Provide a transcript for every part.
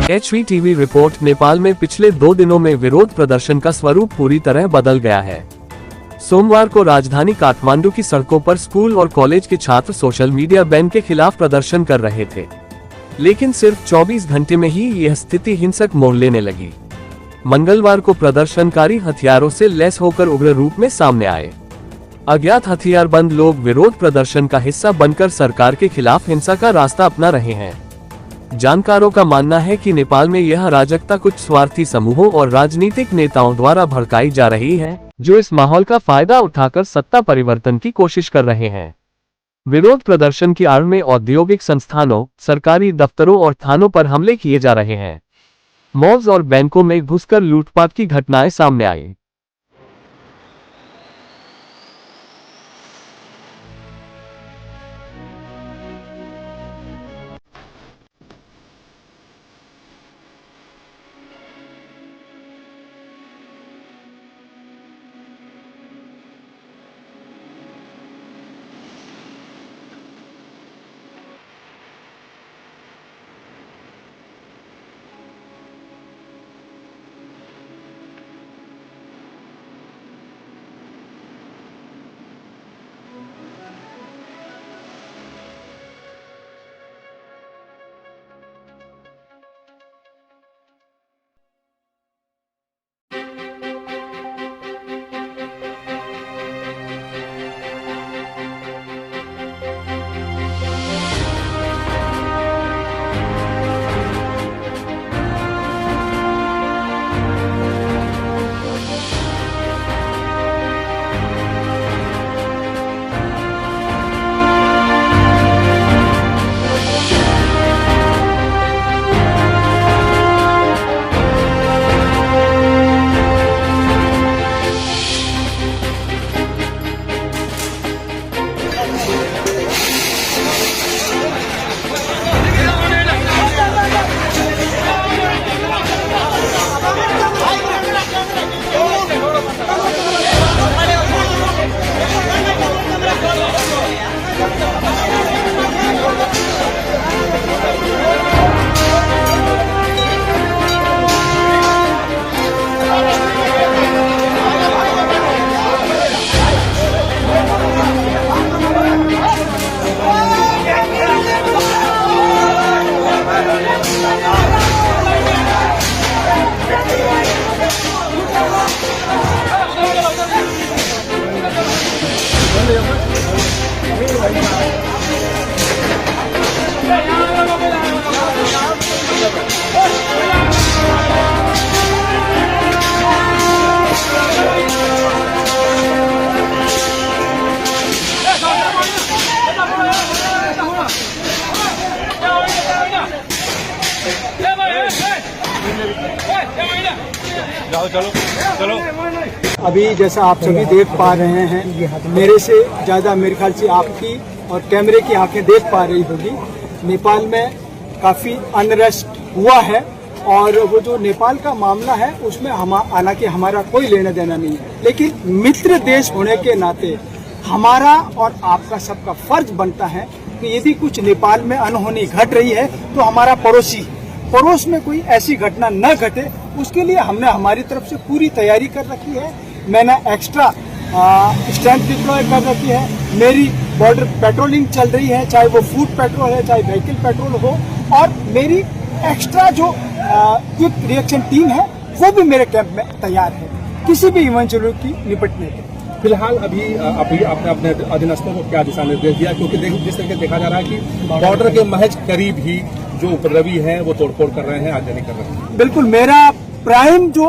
HVTV report. Nepal में पिछले 2 दिनों में विरोध प्रदर्शन का स्वरूप पूरी तरह बदल गया है। सोमवार को राजधानी काठमांडू की सड़कों पर स्कूल और कॉलेज के छात्र सोशल मीडिया बैन के खिलाफ प्रदर्शन कर रहे थे, लेकिन सिर्फ 24 घंटे में ही यह स्थिति हिंसक मोड़ लेने लगी। मंगलवार को प्रदर्शनकारी हथियारों से लैस होकर उग्र रूप में सामने आए। अज्ञात हथियारबंद लोग विरोध प्रदर्शन का हिस्सा बनकर सरकार के खिलाफ हिंसा का रास्ता अपना रहे हैं। जानकारों का मानना है कि नेपाल में यह अराजकता कुछ स्वार्थी समूहों और राजनीतिक नेताओं द्वारा भड़काई जा रही है, जो इस माहौल का फायदा उठाकर सत्ता परिवर्तन की कोशिश कर रहे हैं। विरोध प्रदर्शन की आड़ में औद्योगिक संस्थानों, सरकारी दफ्तरों और थानों पर हमले किए जा रहे हैं। मॉल्स और बैंकों में घुसकर लूटपाट की घटनाएं सामने आई। चलो। अभी जैसा आप सभी देख पा रहे हैं, मेरे से ज़्यादा मेरे ख्याल से आपकी और कैमरे की आंखें देख पा रही होगी, नेपाल में काफ़ी अनरेस्ट हुआ है। और वो जो नेपाल का मामला है उसमें हालांकि हमारा कोई लेना देना नहीं है, लेकिन मित्र देश होने के नाते हमारा और आपका सबका फर्ज बनता है कि यदि कुछ नेपाल में अनहोनी घट रही है तो हमारा पड़ोस में कोई ऐसी घटना न घटे, उसके लिए हमने हमारी तरफ से पूरी तैयारी कर रखी है। मैंने एक्स्ट्रा स्ट्रेंथ डिप्लॉय कर रखी है। मेरी बॉर्डर पेट्रोलिंग चल रही है, चाहे वो फूड पेट्रोल है, चाहे व्हीकल पेट्रोल हो, और मेरी एक्स्ट्रा जो क्विक रिएक्शन टीम है वो भी मेरे कैंप में तैयार है किसी भी इवेंचुअलिटी की निपटने के। फिलहाल अभी आपने अपने अधीनस्थों को क्या दिशा निर्देश दिया, क्योंकि जिस तरीके देखा जा रहा है कि बॉर्डर के महज करीब ही जो उपद्रवी हैं वो तोड़फोड़ कर रहे हैं, आगजनी कर रहे हैं। बिल्कुल, मेरा प्राइम जो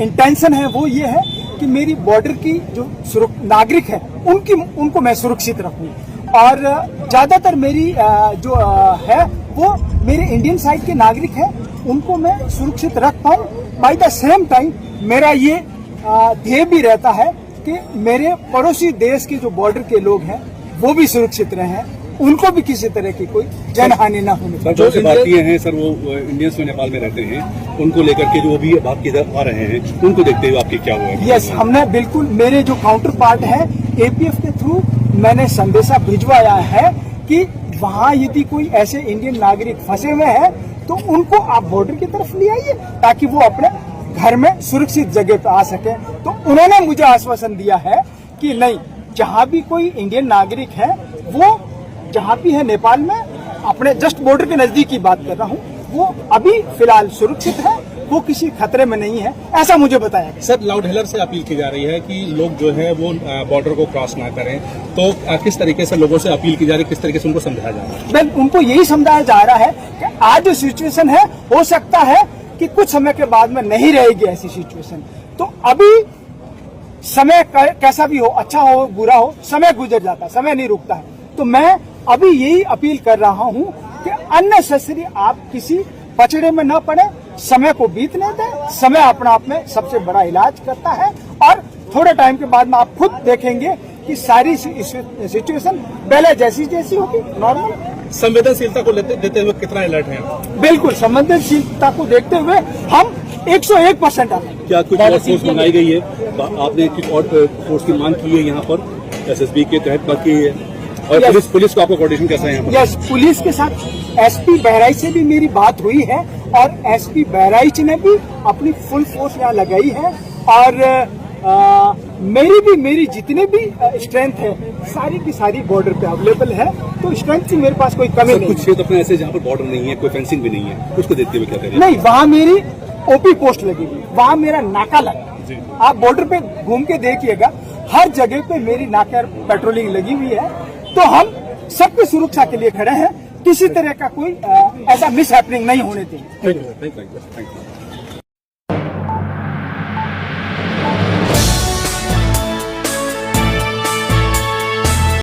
इंटेंशन है वो ये है कि मेरी बॉर्डर की जो नागरिक है उनको मैं सुरक्षित रखूं, और ज्यादातर मेरी जो है वो मेरे इंडियन साइड के नागरिक हैं, उनको मैं सुरक्षित रख पाऊं। बाय द सेम टाइम मेरा ये ध्येय भी रहता है कि मेरे पड़ोसी देश के जो बॉर्डर के लोग हैं वो भी सुरक्षित रहें, उनको भी किसी तरह की कोई जनहानि ना होने पाए। जो भारतीय हैं सर, वो इंडियंस में नेपाल में रहते हैं, उनको लेकर के जो भी भाग के आ रहे हैं, उनको देखते हुए आपकी क्या हुआ? यस, हमने बिल्कुल, मेरे जो काउंटर पार्ट है APF के थ्रू मैंने संदेशा भिजवाया है कि वहाँ यदि कोई ऐसे इंडियन नागरिक फंसे हुए हैं तो उनको आप बॉर्डर की तरफ ले आइए ताकि वो अपने घर में सुरक्षित जगह पे आ सके। तो उन्होंने मुझे आश्वासन दिया है कि नहीं, जहाँ भी कोई इंडियन नागरिक है वो जहाँ भी है नेपाल में, अपने जस्ट बॉर्डर के नजदीक की बात कर रहा हूँ, वो अभी फिलहाल सुरक्षित है, वो किसी खतरे में नहीं है, ऐसा मुझे बताया गया। सर, लाउड हेलर से अपील की जा रही है कि लोग जो है वो बॉर्डर को क्रॉस ना करें, तो किस तरीके से लोगों से अपील की जा रही है, किस तरीके से उनको समझाया जा रहा है? वेल, उनको यही समझाया जा रहा है कि आज जो सिचुएशन है, हो सकता है कि कुछ समय के बाद में नहीं रहेगी ऐसी सिचुएशन। तो अभी समय कैसा भी हो, अच्छा हो बुरा हो, समय गुजर जाता है, समय नहीं रुकता है। तो मैं अभी यही अपील कर रहा हूँ कि अननेसेसरी आप किसी पचड़े में न पड़े, समय को बीतने दें। समय अपना आप में सबसे बड़ा इलाज करता है और थोड़े टाइम के बाद में आप खुद देखेंगे कि सारी सिचुएशन पहले जैसी होगी, नॉर्मल। संवेदनशीलता को देते हुए कितना अलर्ट है? बिल्कुल, संवेदनशीलता को देखते हुए हम 101% आते हैं। क्या कुछ और फोर्स मंगाई गई है? आपने कुछ और फोर्स की मांग की है यहाँ पर एसएसबी के तहत? बाकी और पुलिस को आपका कोऑर्डिनेशन कैसा है यहाँ पर? यस, पुलिस के साथ एसपी बहराइच से भी मेरी बात हुई है और एसपी बहराइच ने भी अपनी फुल फोर्स यहाँ लगाई है और मेरी जितने भी स्ट्रेंथ है सारी की सारी बॉर्डर पे अवेलेबल है। तो स्ट्रेंथ की मेरे पास कोई कमी नहीं। कुछ क्षेत्र अपने ऐसे जहाँ पर बॉर्डर नहीं है, कोई फेंसिंग भी नहीं है, उसको देखते हुए क्या करें? नहीं, वहाँ मेरी ओपी पोस्ट लगी हुई, वहाँ मेरा नाका लगा। आप बॉर्डर पे घूम के देखिएगा, हर जगह पे मेरी नाका पेट्रोलिंग लगी हुई है। तो हम सबकी सुरक्षा के लिए खड़े हैं, किसी तरह का कोई ऐसा मिस हैपनिंग नहीं होने देंगे। Thank you.